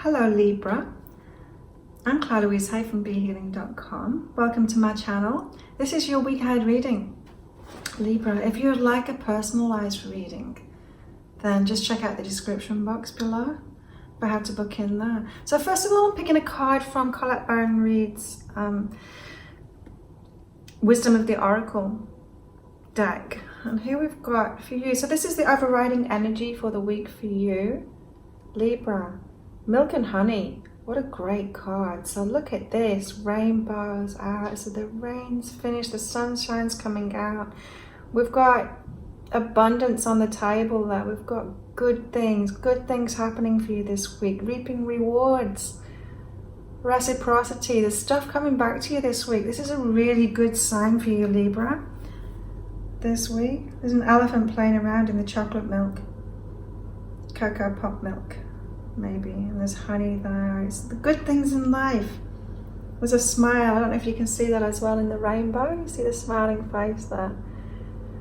Hello Libra, I'm Claire Louise Hay from BeHealing.com. Welcome to my channel. This is your week ahead reading. Libra, if you would like a personalized reading, then just check out the description box below for how to book in there. So first of all, I'm picking a card from Colette Baron Reid's Wisdom of the Oracle deck. And here we've got for you, so this is the overriding energy for the week for you, Libra. Milk and honey, what a great card. So look at this, rainbows out, so the rain's finished, the sunshine's coming out. We've got abundance on the table there. We've got good things happening for you this week, reaping rewards, reciprocity, there's stuff coming back to you this week. This is a really good sign for you, Libra, this week. There's an elephant playing around in the chocolate milk, cocoa pop milk. Maybe, and there's honey there. It's the good things in life. There's a smile. I don't know if you can see that as well in the rainbow. You see the smiling face there.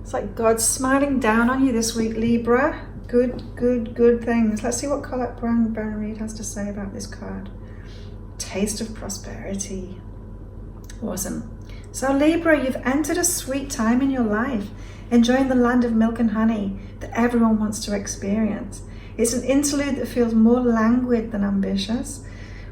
It's like God's smiling down on you this week, Libra. Good things. Let's see what Colette Baron Reid has to say about this card. Taste of prosperity. Awesome. So Libra, you've entered a sweet time in your life, enjoying the land of milk and honey that everyone wants to experience. It's an interlude that feels more languid than ambitious.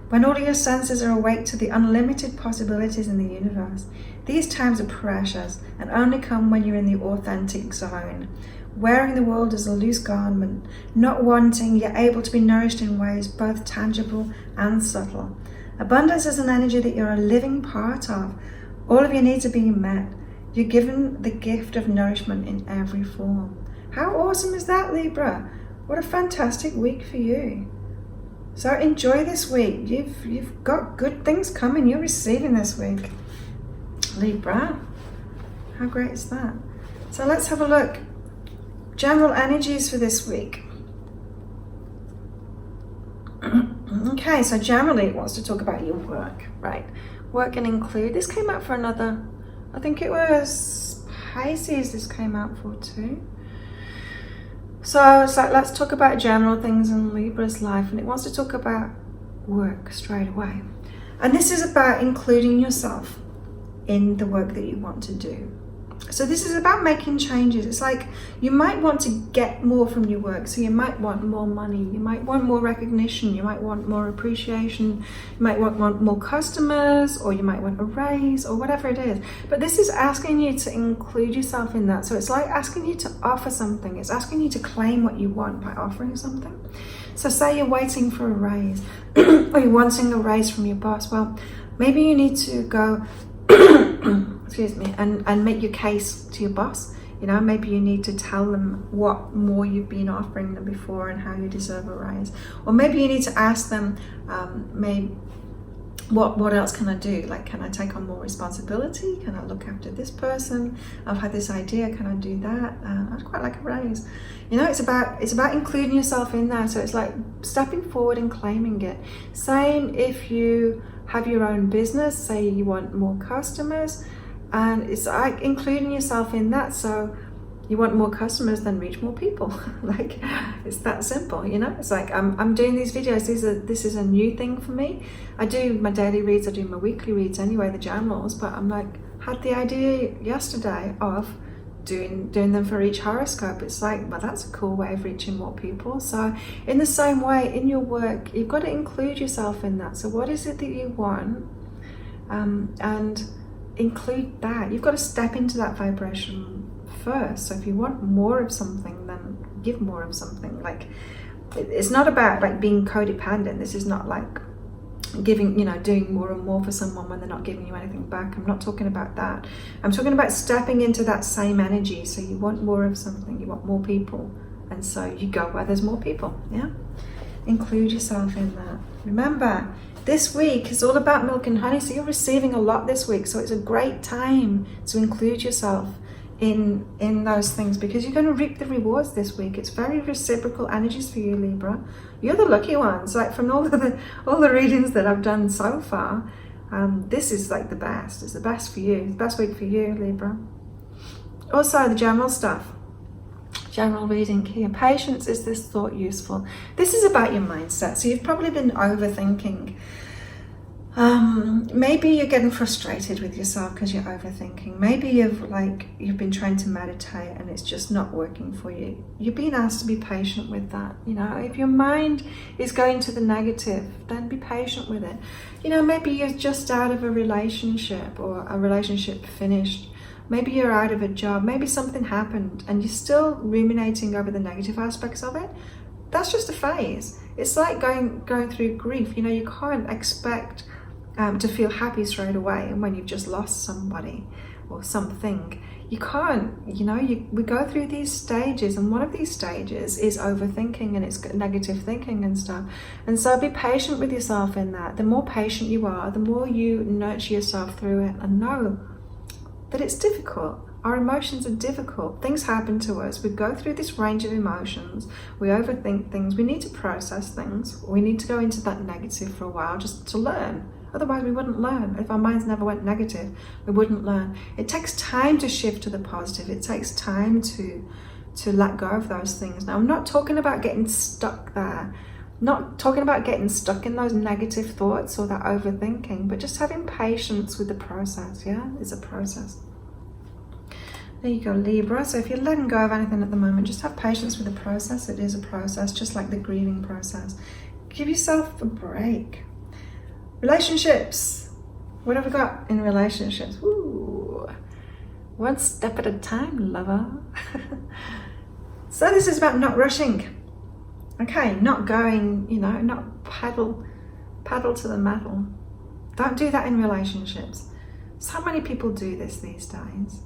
When all your senses are awake to the unlimited possibilities in the universe, these times are precious and only come when you're in the authentic zone, wearing the world as a loose garment, not wanting yet able to be nourished in ways both tangible and subtle. Abundance is an energy that you're a living part of. All of your needs are being met. You're given the gift of nourishment in every form. How awesome is that, Libra? What a fantastic week for you. So enjoy this week. You've got good things coming. You're receiving this week, Libra. How great is that? So let's have a look. General energies for this week. Okay, so generally it wants to talk about your work, right? Work can include, this came out for another, I think it was Pisces this came out for too. So it's like, let's talk about general things in Libra's life, and it wants to talk about work straight away. And this is about including yourself in the work that you want to do. So this is about making changes. It's like you might want to get more from your work. So you might want more money, you might want more recognition, you might want more appreciation, you might want more customers, or you might want a raise, or whatever it is. But this is asking you to include yourself in that. So it's like asking you to offer something. It's asking you to claim what you want by offering something. So say you're waiting for a raise, or you're wanting a raise from your boss. Well, maybe you need to go excuse me, and make your case to your boss. You know, maybe you need to tell them what more you've been offering them before and how you deserve a raise. Or maybe you need to ask them, maybe what else can I do? Like, can I take on more responsibility? Can I look after this person? I've had this idea, can I do that? I'd quite like a raise. You know, it's about including yourself in that. So it's like stepping forward and claiming it. Same if you have your own business, say you want more customers, and it's like including yourself in that. So you want more customers, then reach more people. Like, it's that simple, you know? It's like I'm doing these videos. This is a new thing for me. I do my daily reads, I do my weekly reads anyway, the journals, but I'm like, had the idea yesterday of doing them for each horoscope. It's like, well, that's a cool way of reaching more people. So in the same way, in your work, you've got to include yourself in that. So what is it that you want? And include that. You've got to step into that vibration first. So if you want more of something, then give more of something. Like, it's not about like being codependent. This is not like giving, you know, doing more and more for someone when they're not giving you anything back. I'm not talking about that. I'm talking about stepping into that same energy. So you want more of something, you want more people, and so you go where there's more people. Yeah, include yourself in that. Remember, this week is all about milk and honey, so you're receiving a lot this week. So it's a great time to include yourself in those things, because you're going to reap the rewards this week. It's very reciprocal energies for you, Libra. You're the lucky ones. Like, from all the readings that I've done so far, this is like the best. It's the best for you. The best week for you, Libra. Also, the general stuff. General reading here. Patience, is this thought useful? This is about your mindset. So you've probably been overthinking. Maybe you're getting frustrated with yourself because you're overthinking. Maybe you've been trying to meditate and it's just not working for you. You're being asked to be patient with that. You know, if your mind is going to the negative, then be patient with it. You know, maybe you're just out of a relationship or a relationship finished. Maybe you're out of a job. Maybe something happened and you're still ruminating over the negative aspects of it. That's just a phase. It's like going through grief. You know, you can't expect to feel happy straight away when you've just lost somebody or something. You can't, you know, we go through these stages, and one of these stages is overthinking and it's negative thinking and stuff. And so be patient with yourself in that. The more patient you are, the more you nurture yourself through it, and know that it's difficult. Our emotions are difficult. Things happen to us. We go through this range of emotions. We overthink things. We need to process things. We need to go into that negative for a while just to learn. Otherwise, we wouldn't learn. If our minds never went negative, we wouldn't learn. It takes time to shift to the positive. It takes time to let go of those things. Now, I'm not talking about getting stuck there. Not talking about getting stuck in those negative thoughts or that overthinking, but just having patience with the process. Yeah, it's a process. There you go, Libra. So if you're letting go of anything at the moment, just have patience with the process. It is a process, just like the grieving process. Give yourself a break. Relationships. What have we got in relationships? Ooh, one step at a time, lover. So this is about not rushing. Okay, not going, you know, not paddle to the metal. Don't do that in relationships. So many people do this these days.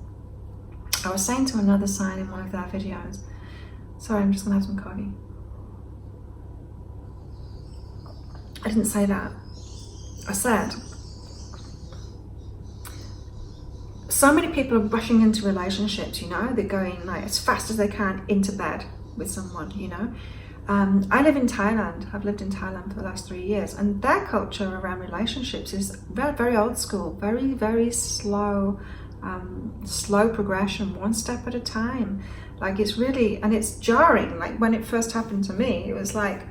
I was saying to another sign in one of their videos. Sorry, I'm just gonna have some coffee. I didn't say that. I said, so many people are rushing into relationships, you know, they're going like as fast as they can into bed with someone, you know. I live in Thailand. I've lived in Thailand for the last 3 years, and their culture around relationships is very, very old school, very, very slow, slow progression, one step at a time. Like it's really, and it's jarring. Like when it first happened to me, it was like,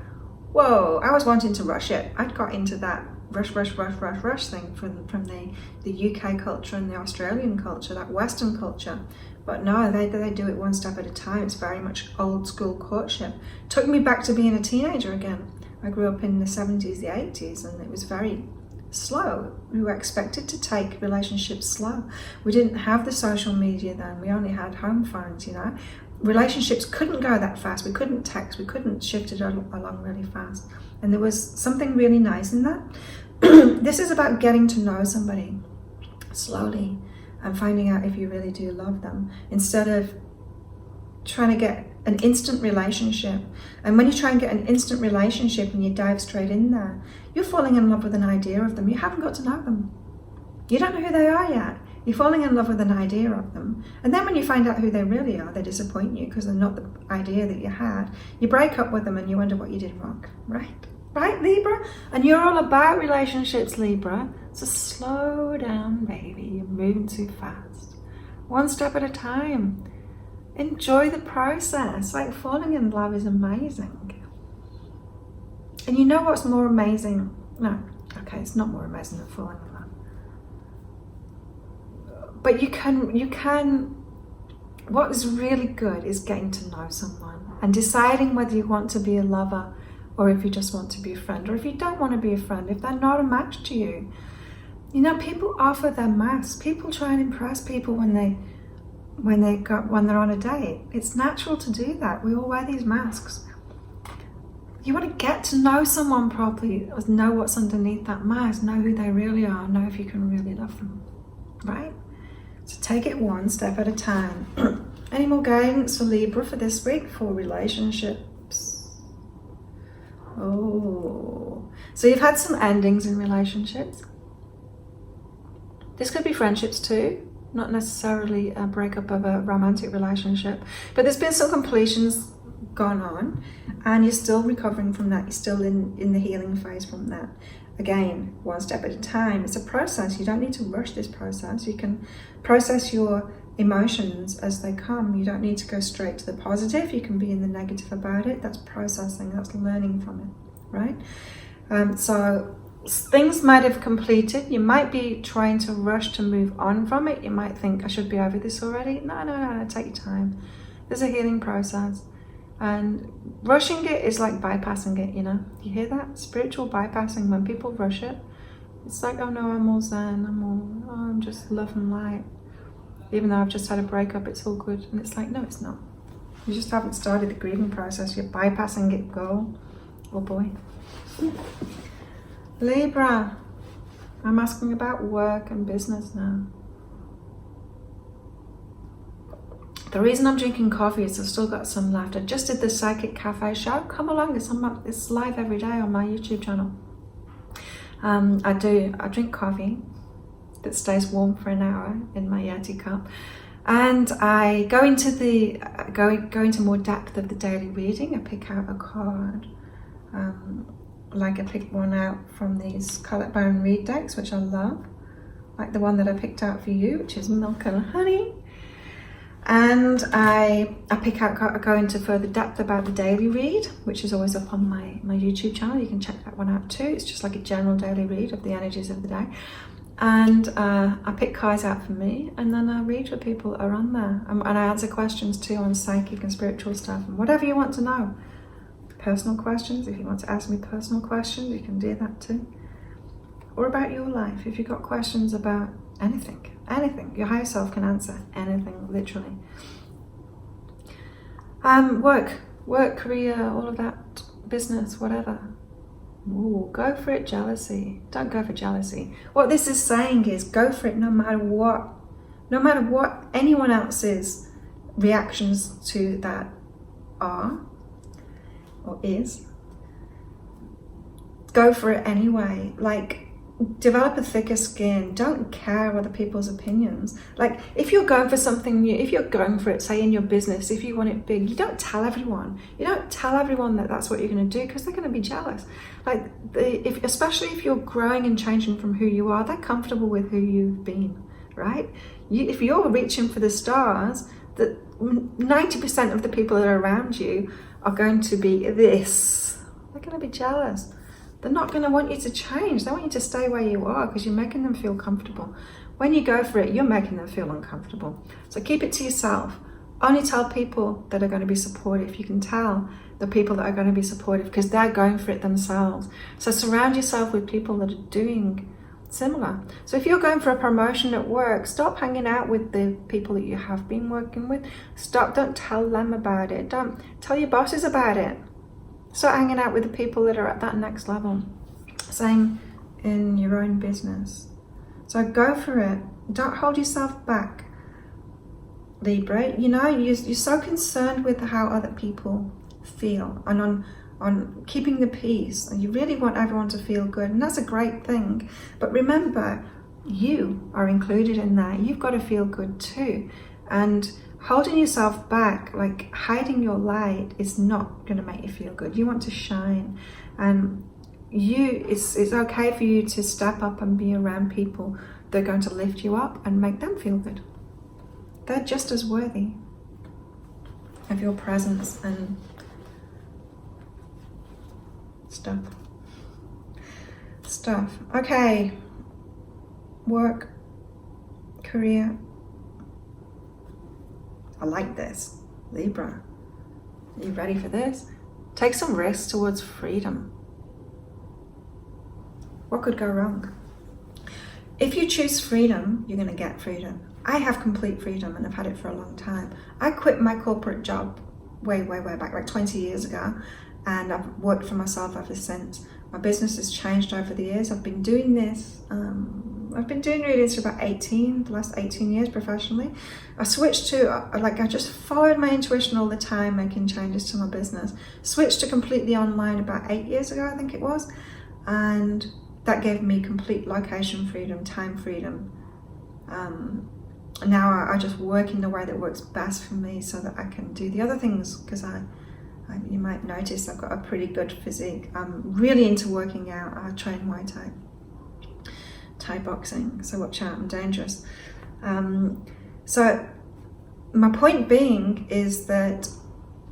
whoa, I was wanting to rush it. I'd got into that rush thing from the UK culture and the Australian culture, that Western culture. But no, they do it one step at a time. It's very much old school courtship. Took me back to being a teenager again. I grew up in the 70s, the 80s, and it was very slow. We were expected to take relationships slow. We didn't have the social media then. We only had home phones, you know. Relationships couldn't go that fast. We couldn't text. We couldn't shift it along really fast. And there was something really nice in that. This is about getting to know somebody slowly and finding out if you really do love them, instead of trying to get an instant relationship. And when you try and get an instant relationship and you dive straight in there, you're falling in love with an idea of them. You haven't got to know them. You don't know who they are yet. You're falling in love with an idea of them. And then when you find out who they really are, they disappoint you because they're not the idea that you had. You break up with them and you wonder what you did wrong, right? Right, Libra? And you're all about relationships, Libra. So slow down, baby. You're moving too fast. One step at a time. Enjoy the process. Like falling in love is amazing. And you know what's more amazing? No, okay, it's not more amazing than falling in love. But you can, what is really good is getting to know someone and deciding whether you want to be a lover or if you just want to be a friend, or if you don't want to be a friend, if they're not a match to you. You know, people offer their masks. People try and impress people when they're on a date. It's natural to do that. We all wear these masks. You want to get to know someone properly, know what's underneath that mask, know who they really are, know if you can really love them, right? So take it one step at a time. Any more guidance for Libra for this week for relationships? Oh, so you've had some endings in relationships. This could be friendships too, not necessarily a breakup of a romantic relationship, but there's been some completions gone on and you're still recovering from that. You're still in the healing phase from that. Again, one step at a time. It's a process. You don't need to rush this process. You can process your emotions as they come. You don't need to go straight to the positive. You can be in the negative about it. That's processing, that's learning from it, right? So things might have completed. You might be trying to rush to move on from it. You might think, I should be over this already. No, take your time. There's a healing process. And rushing it is like bypassing it, you know? You hear that? Spiritual bypassing, when people rush it, it's like, oh no, I'm all zen, I'm just love and light. Even though I've just had a breakup, it's all good. And it's like, no, it's not. You just haven't started the grieving process. You're bypassing it. Go. Oh boy. Libra, I'm asking about work and business now. The reason I'm drinking coffee is I've still got some left. I just did the Psychic Cafe show. Come along, it's live every day on my YouTube channel. I drink coffee that stays warm for an hour in my Yeti cup, and I go into more depth of the daily reading. I pick out a card, like I picked one out from these Collarbone Read decks, which I love, like the one that I picked out for you, which is Milk and Honey. And I go into further depth about the daily read, which is always up on my YouTube channel. You can check that one out too. It's just like a general daily read of the energies of the day. And I pick cards out for me, and then I read for people that are on there. And I answer questions too on psychic and spiritual stuff, and whatever you want to know. Personal questions, if you want to ask me personal questions, you can do that too. Or about your life, if you've got questions about anything, your higher self can answer anything, literally. Work, career, all of that, business, whatever. Ooh, go for it, jealousy. Don't go for jealousy. What this is saying is go for it no matter what anyone else's reactions to that are or is. Go for it anyway. Like, develop a thicker skin. Don't care other people's opinions. Like, if you're going for something new, if you're going for it, say in your business, if you want it big, you don't tell everyone. You don't tell everyone that that's what you're going to do, because they're going to be jealous. Like, especially if you're growing and changing from who you are, they're comfortable with who you've been, right? If you're reaching for the stars, that 90% of the people that are around you are going to be this. They're going to be jealous. They're not going to want you to change. They want you to stay where you are because you're making them feel comfortable. When you go for it, you're making them feel uncomfortable. So keep it to yourself. Only tell people that are going to be supportive. You can tell the people that are going to be supportive because they're going for it themselves. So surround yourself with people that are doing similar. So if you're going for a promotion at work, stop hanging out with the people that you have been working with. Don't tell them about it. Don't tell your bosses about it. Start hanging out with the people that are at that next level. Same in your own business. So go for it. Don't hold yourself back, Libra. You know, you're so concerned with how other people feel and on keeping the peace. And you really want everyone to feel good. And that's a great thing. But remember, you are included in that. You've got to feel good too. And holding yourself back, like hiding your light, is not going to make you feel good. You want to shine, and it's okay for you to step up and be around people that are going to lift you up and make them feel good. They're just as worthy of your presence and stuff. Okay, work, career. I like this. Libra, are you ready for this? Take some risks towards freedom. What could go wrong? If you choose freedom, you're going to get freedom. I have complete freedom and I've had it for a long time. I quit my corporate job way back, like 20 years ago, and I've worked for myself ever since. My business has changed over the years. I've been doing this. I've been doing readings for about the last 18 years professionally. I switched to, I just followed my intuition all the time, making changes to my business. Switched to completely online about 8 years ago, I think it was. And that gave me complete location freedom, time freedom. Now I just work in the way that works best for me so that I can do the other things, because you might notice I've got a pretty good physique. I'm really into working out. I train Muay Thai boxing, so watch out, I'm dangerous. So my point being is that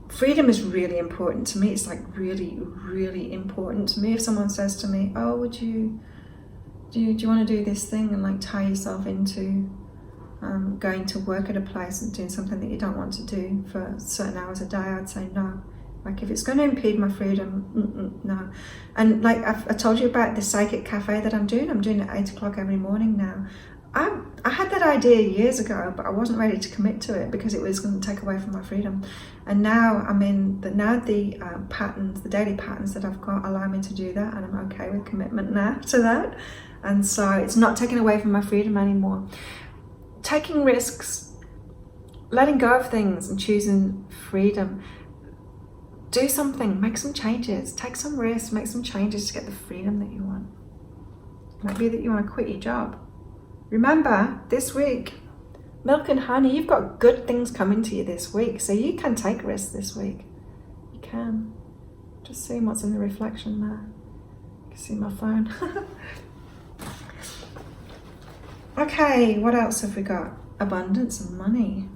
freedom is really important to me. It's like really, really important to me. If someone says to me, oh, do you want to do this thing, and like tie yourself into going to work at a place and doing something that you don't want to do for certain hours a day, I'd say no. Like, if it's going to impede my freedom, no. And like I told you about the psychic cafe that I'm doing it at 8 o'clock every morning now. I had that idea years ago, but I wasn't ready to commit to it because it was going to take away from my freedom. And now I'm in the patterns, the daily patterns that I've got allow me to do that, and I'm okay with commitment now to that. And so it's not taking away from my freedom anymore. Taking risks, letting go of things and choosing freedom. Do something, make some changes, take some risks, make some changes to get the freedom that you want. It might be that you want to quit your job. Remember, this week, milk and honey, you've got good things coming to you this week, so you can take risks this week. You can. Just seeing what's in the reflection there. You can see my phone. Okay, what else have we got? Abundance and money.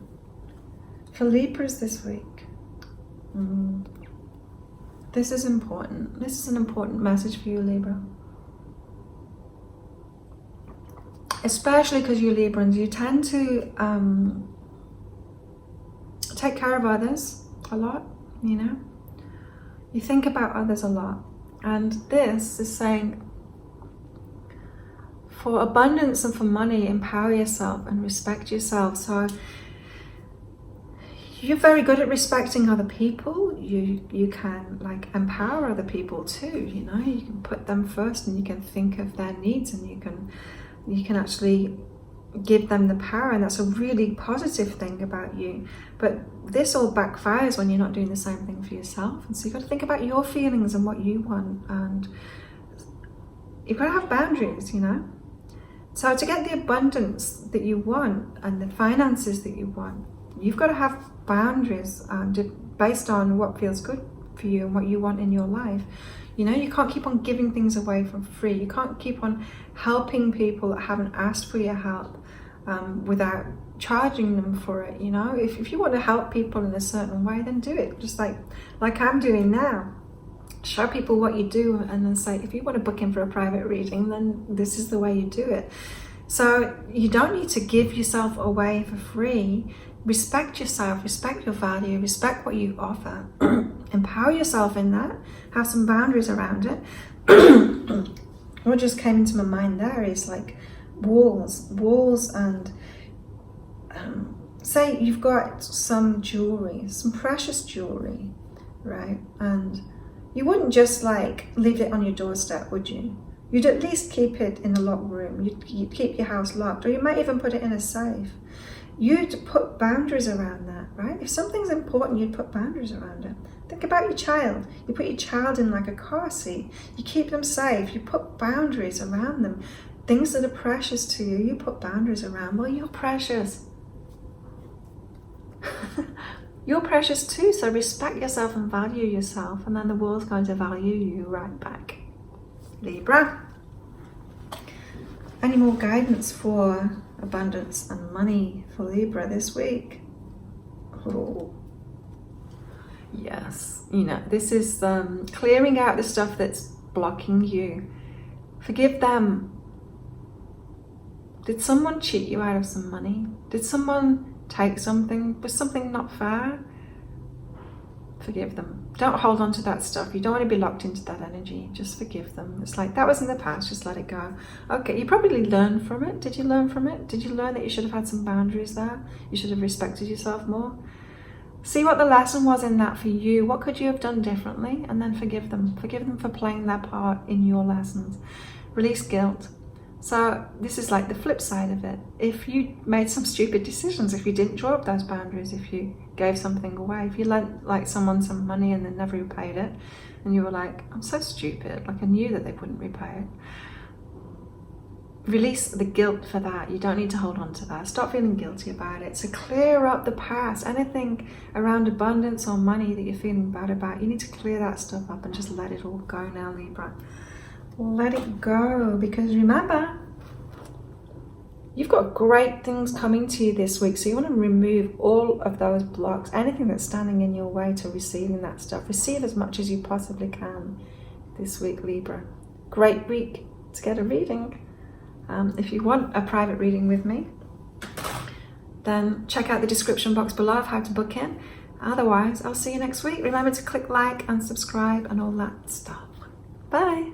For Libras this week. This is important. This is an important message for you, Libra. Especially because you Librans, you tend to take care of others a lot, you know? You think about others a lot. And this is saying, for abundance and for money, empower yourself and respect yourself. So you're very good at respecting other people. You can like empower other people too, you know? You can put them first and you can think of their needs, and you can actually give them the power, and that's a really positive thing about you. But this all backfires when you're not doing the same thing for yourself. And so you've got to think about your feelings and what you want, and you've got to have boundaries, you know? So to get the abundance that you want and the finances that you want, you've got to have boundaries based on what feels good for you and what you want in your life. You know, you can't keep on giving things away for free. You can't keep on helping people that haven't asked for your help without charging them for it, you know? If you want to help people in a certain way, then do it. Just like I'm doing now. Show people what you do, and then say, if you want to book in for a private reading, then this is the way you do it. So you don't need to give yourself away for free. Respect yourself, respect your value, respect what you offer. Empower yourself in that. Have some boundaries around it. What just came into my mind there is like walls and say you've got some jewelry, some precious jewelry, right? And you wouldn't just like leave it on your doorstep, would you? You'd at least keep it in a locked room. You'd keep your house locked, or you might even put it in a safe. You'd put boundaries around that, right? If something's important, you'd put boundaries around it. Think about your child. You put your child in like a car seat. You keep them safe. You put boundaries around them. Things that are precious to you, you put boundaries around. Well, you're precious. You're precious too, so respect yourself and value yourself, and then the world's going to value you right back. Libra. Any more guidance for abundance and money for Libra this week? Oh. Yes, you know, this is clearing out the stuff that's blocking you. Forgive them. Did someone cheat you out of some money? Did someone take something? Was something not fair? Forgive them. Don't hold on to that stuff. You don't want to be locked into that energy. Just forgive them. It's like, that was in the past, just let it go. Okay, you probably learned from it. Did you learn from it? Did you learn that you should have had some boundaries there? You should have respected yourself more? See what the lesson was in that for you. What could you have done differently? And then forgive them. Forgive them for playing their part in your lessons. Release guilt. So this is like the flip side of it. If you made some stupid decisions, if you didn't draw up those boundaries, if you gave something away, if you lent like someone some money and then never repaid it, and you were like, I'm so stupid, like I knew that they wouldn't repay it. Release the guilt for that. You don't need to hold on to that. Stop feeling guilty about it. So clear up the past. Anything around abundance or money that you're feeling bad about, you need to clear that stuff up and just let it all go now, Libra. Let it go, because remember, You've got great things coming to you this week, so you want to remove all of those blocks, anything that's standing in your way to receiving that stuff. Receive as much as you possibly can this week, Libra. Great week to get a reading. If you want a private reading with me, then check out the description box below of how to book in. Otherwise, I'll see you next week. Remember to click like and subscribe and all that stuff. Bye.